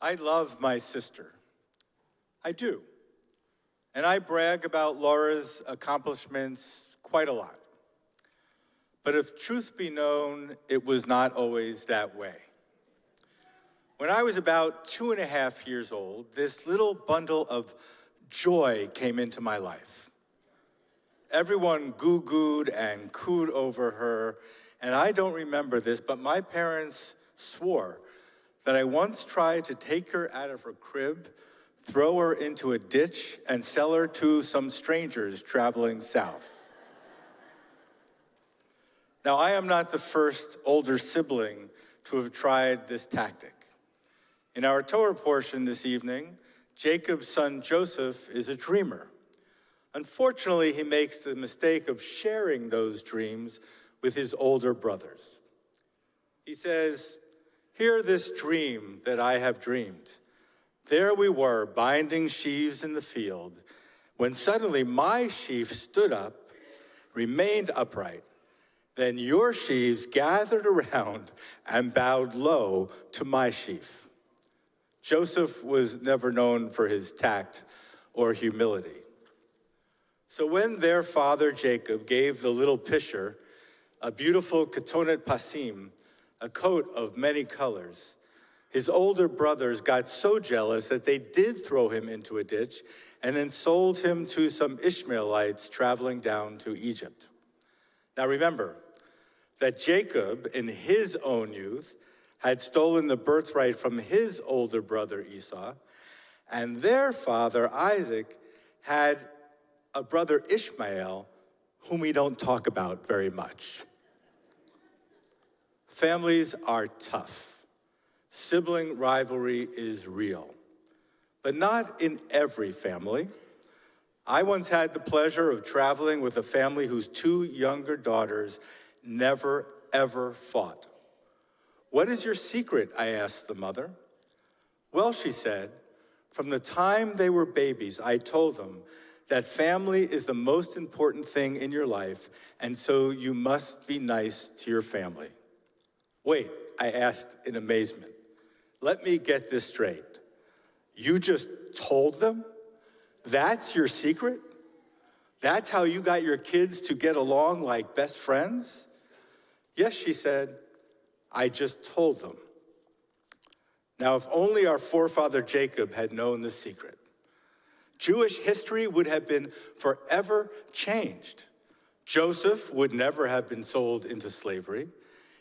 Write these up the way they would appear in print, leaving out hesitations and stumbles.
I love my sister. I do. And I brag about Laura's accomplishments quite a lot. But if truth be known, it was not always that way. When I was about 2.5 years old, this little bundle of joy came into my life. Everyone goo-gooed and cooed over her, and I don't remember this, but my parents swore that I once tried to take her out of her crib, throw her into a ditch, and sell her to some strangers traveling south. Now, I am not the first older sibling to have tried this tactic. In our Torah portion this evening, Jacob's son Joseph is a dreamer. Unfortunately, he makes the mistake of sharing those dreams with his older brothers. He says, "Hear this dream that I have dreamed. There we were, binding sheaves in the field, when suddenly my sheaf stood up, remained upright. Then your sheaves gathered around and bowed low to my sheaf." Joseph was never known for his tact or humility. So when their father Jacob gave the little pisher a beautiful ketonet pasim, a coat of many colors, his older brothers got so jealous that they did throw him into a ditch and then sold him to some Ishmaelites traveling down to Egypt. Now remember that Jacob, in his own youth, had stolen the birthright from his older brother Esau, and their father Isaac had a brother Ishmael, whom we don't talk about very much. Families are tough. Sibling rivalry is real, but not in every family. I once had the pleasure of traveling with a family whose 2 younger daughters never, ever fought. "What is your secret?" I asked the mother. "Well," she said, "from the time they were babies, I told them that family is the most important thing in your life, and so you must be nice to your family." "Wait," I asked in amazement. "Let me get this straight. You just told them? That's your secret? That's how you got your kids to get along like best friends?" "Yes," she said, "I just told them." Now, if only our forefather Jacob had known the secret, Jewish history would have been forever changed. Joseph would never have been sold into slavery.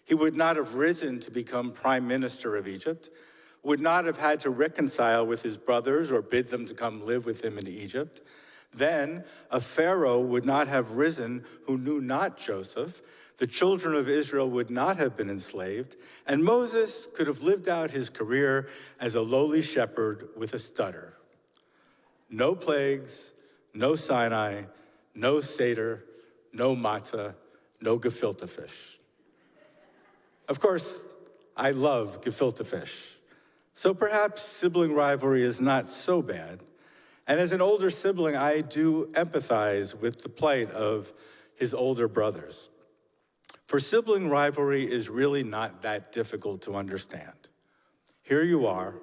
He would not have risen to become prime minister of Egypt, would not have had to reconcile with his brothers or bid them to come live with him in Egypt. Then a Pharaoh would not have risen who knew not Joseph. The children of Israel would not have been enslaved, and Moses could have lived out his career as a lowly shepherd with a stutter. No plagues, no Sinai, no Seder, no matzah, no gefilte fish. Of course, I love gefilte fish, so perhaps sibling rivalry is not so bad. And as an older sibling, I do empathize with the plight of his older brothers. For sibling rivalry is really not that difficult to understand. Here you are,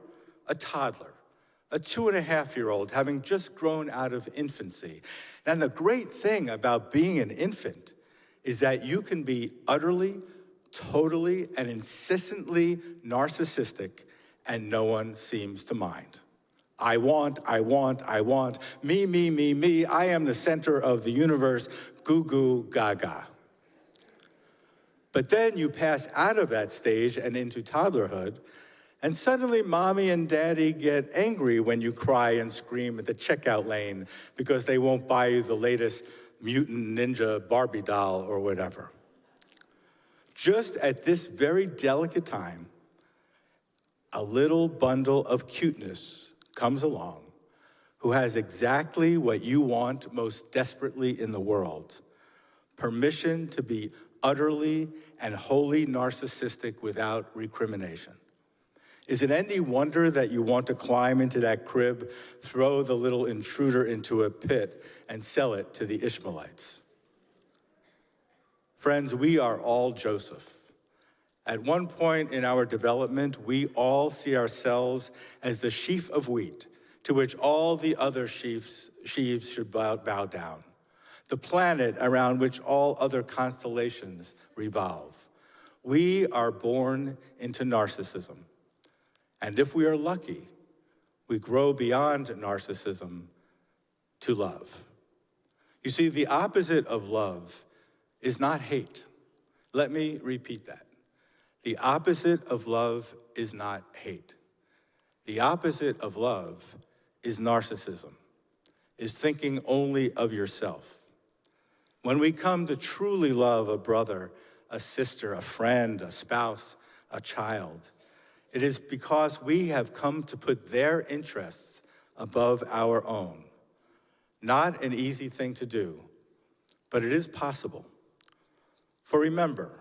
a toddler, a 2.5-year-old, having just grown out of infancy. And the great thing about being an infant is that you can be utterly, totally, and insistently narcissistic, and no one seems to mind. I want, me, I am the center of the universe, goo goo gaga. But then you pass out of that stage and into toddlerhood, and suddenly mommy and daddy get angry when you cry and scream at the checkout lane because they won't buy you the latest mutant ninja Barbie doll or whatever. Just at this very delicate time, a little bundle of cuteness comes along who has exactly what you want most desperately in the world: permission to be utterly and wholly narcissistic without recrimination. Is it any wonder that you want to climb into that crib, throw the little intruder into a pit, and sell it to the Ishmaelites? Friends, we are all Joseph. At one point in our development, we all see ourselves as the sheaf of wheat to which all the other sheaves should bow down, the planet around which all other constellations revolve. We are born into narcissism, and if we are lucky, we grow beyond narcissism to love. You see, the opposite of love is not hate. Let me repeat that. The opposite of love is not hate. The opposite of love is narcissism, is thinking only of yourself. When we come to truly love a brother, a sister, a friend, a spouse, a child, it is because we have come to put their interests above our own. Not an easy thing to do, but it is possible. For remember,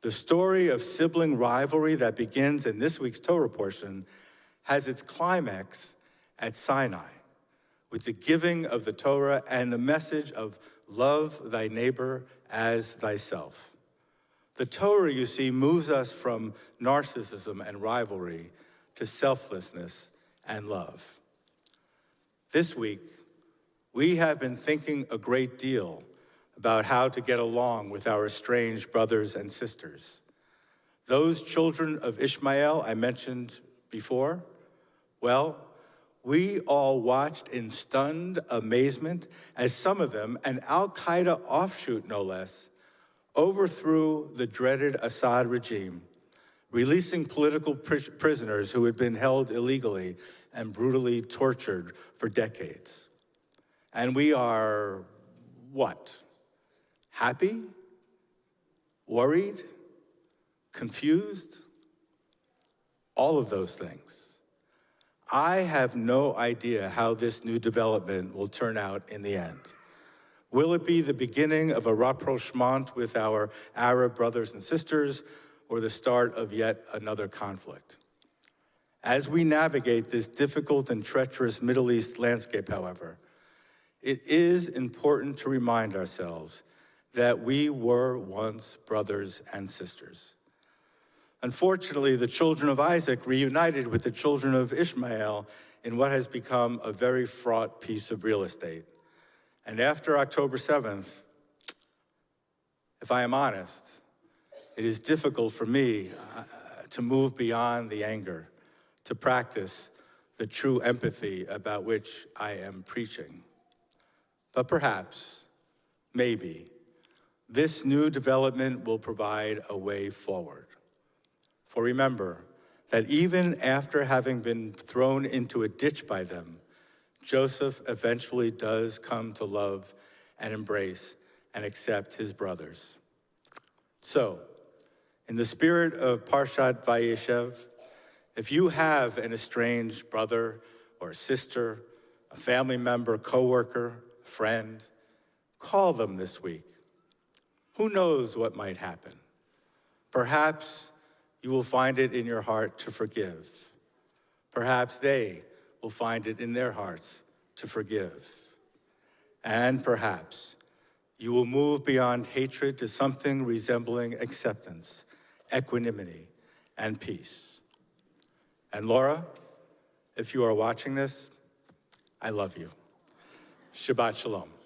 the story of sibling rivalry that begins in this week's Torah portion has its climax at Sinai, with the giving of the Torah and the message of love thy neighbor as thyself. The Torah, you see, moves us from narcissism and rivalry to selflessness and love. This week, we have been thinking a great deal about how to get along with our estranged brothers and sisters. Those children of Ishmael I mentioned before, well, we all watched in stunned amazement as some of them, an al-Qaeda offshoot no less, overthrew the dreaded Assad regime, releasing political prisoners who had been held illegally and brutally tortured for decades. And we are, what? Happy? Worried? Confused? All of those things. I have no idea how this new development will turn out in the end. Will it be the beginning of a rapprochement with our Arab brothers and sisters, or the start of yet another conflict? As we navigate this difficult and treacherous Middle East landscape, however, it is important to remind ourselves that we were once brothers and sisters. Unfortunately, the children of Isaac reunited with the children of Ishmael in what has become a very fraught piece of real estate. And after October 7th, if I am honest, it is difficult for me to move beyond the anger, to practice the true empathy about which I am preaching. But perhaps, maybe, this new development will provide a way forward. For remember that even after having been thrown into a ditch by them, Joseph eventually does come to love and embrace and accept his brothers. So, in the spirit of Parshat Vayeshev, if you have an estranged brother or sister, a family member, coworker, friend, call them this week. Who knows what might happen? Perhaps you will find it in your heart to forgive. Perhaps they will find it in their hearts to forgive. And perhaps you will move beyond hatred to something resembling acceptance, equanimity, and peace. And Laura, if you are watching this, I love you. Shabbat Shalom.